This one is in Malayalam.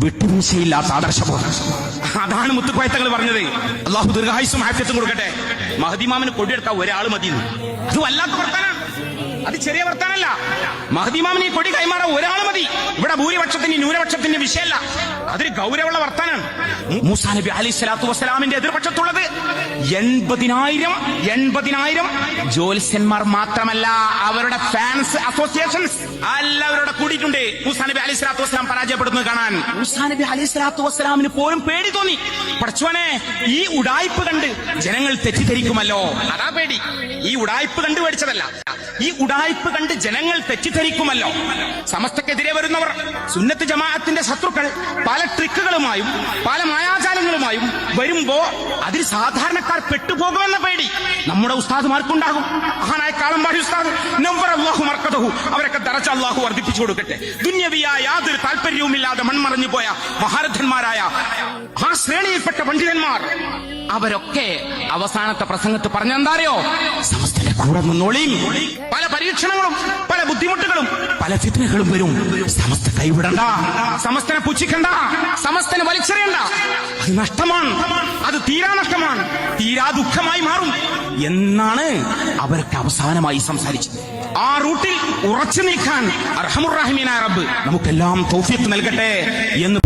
വിട്ടുവീഴ്ചയില്ലാത്ത ആദർശബോധം. അതാണ് മുത്തുക്കോയത്തങ്ങൾ പറഞ്ഞത്. അള്ളാഹു ദീർഘായുസ്സും ആഫിയത്തും കൊടുക്കട്ടെ. മഹദിമാമിന് കൊടിയെടുക്കാൻ ഒരാൾ മതി. അത് വല്ലാത്ത വർത്താനാണ്, അത് ചെറിയ വർത്താനല്ല. മഹദിമാമിന് ഈ കൊടി കൈമാറാൻ ഒരാൾ മതി. ഇവിടെ ഭൂരിപക്ഷത്തിന് ന്യൂനപക്ഷത്തിന്റെ വിഷയമല്ല, അതൊരു ഗൗരവമുള്ള വർത്താനാണ്. മൂസാ നബി അലൈഹി സ്വലാത്തു വസ്സലാമിന്റെ എതിർപക്ഷത്തുള്ളത് 80,000 ജ്യോത്സ്യന്മാർ മാത്രമല്ല, അവരുടെ ഫാൻസ് അസോസിയേഷൻസ് എല്ലാവരുടെ കൂടിയിട്ടുണ്ട് മൂസാ നബി അലൈഹി സ്വലാത്തു വസ്സലാം പരാജയപ്പെടുന്നത് കാണാൻ. മൂസാ നബി അലൈഹി സ്വലാത്തു വസ്സലാമിന് പോലും പേടി തോന്നി. പടച്ചോനെ, ഈ ഉഡായിപ്പ് കണ്ട് ജനങ്ങൾ തെറ്റിദ്ധരിക്കുമല്ലോ, അതാ പേടി. ഈ ഉഡായിപ്പ് കണ്ട് പേടിച്ചതല്ല, ഈ ഉഡായിപ്പ് കണ്ട് ജനങ്ങൾ തെറ്റിദ്ധരിക്കുമല്ലോ. സമസ്തക്കെതിരെ വരുന്നവർ, സുന്നത്ത് ജമാഅത്തിന്റെ ശത്രുക്കൾ പല ട്രിക്കുകളുമായും പല മായാജാലങ്ങളുമായും വരുമ്പോ അതിൽ സാധാരണക്കാർ പെട്ടുപോകുമെന്ന പേടി നമ്മുടെ ഉസ്താദുമാർക്കുണ്ടാകും. മഹാനായ കാളമ്പാടി ഉസ്താദ് നവ്വറ അല്ലാഹു മർക്കദഹു, അവരൊക്കെ ദറജ അല്ലാഹു വർദ്ധിപ്പിച്ചു കൊടുക്കട്ടെ. ദുന്യവിയായ യാതൊരു താല്പര്യവുമില്ലാതെ മൺമറഞ്ഞു പോയ മഹാരഥന്മാരായ ആ ശ്രേണിയിൽപ്പെട്ട പണ്ഡിതന്മാർ അവരൊക്കെ അവസാനത്തെ പ്രസംഗത്ത് പറഞ്ഞെന്താറിയോ? സമസ്തന്റെ കൂടെ നിന്നോളിയും, പല പരീക്ഷണങ്ങളും പല ബുദ്ധിമുട്ടുകളും പല ഫിത്നകളും വരും, സമസ്ത കൈവിടണ്ട, സമസ്തനെ പുച്ഛിക്കണ്ട, സമസ്തനെ വലിച്ചെറിയണ്ട. അത് നഷ്ടമാണ്, അത് തീരാ നഷ്ടമാണ്, തീരാ ദുഃഖമായി മാറും എന്നാണ് അവരൊക്കെ അവസാനമായി സംസാരിച്ചത്. ആ റൂട്ടിൽ ഉറച്ചു നിൽക്കാൻ അർഹമുർ റഹീമീനായ റബ്ബ് നമുക്കെല്ലാം തൗഫീഖ് നൽകട്ടെ എന്ന്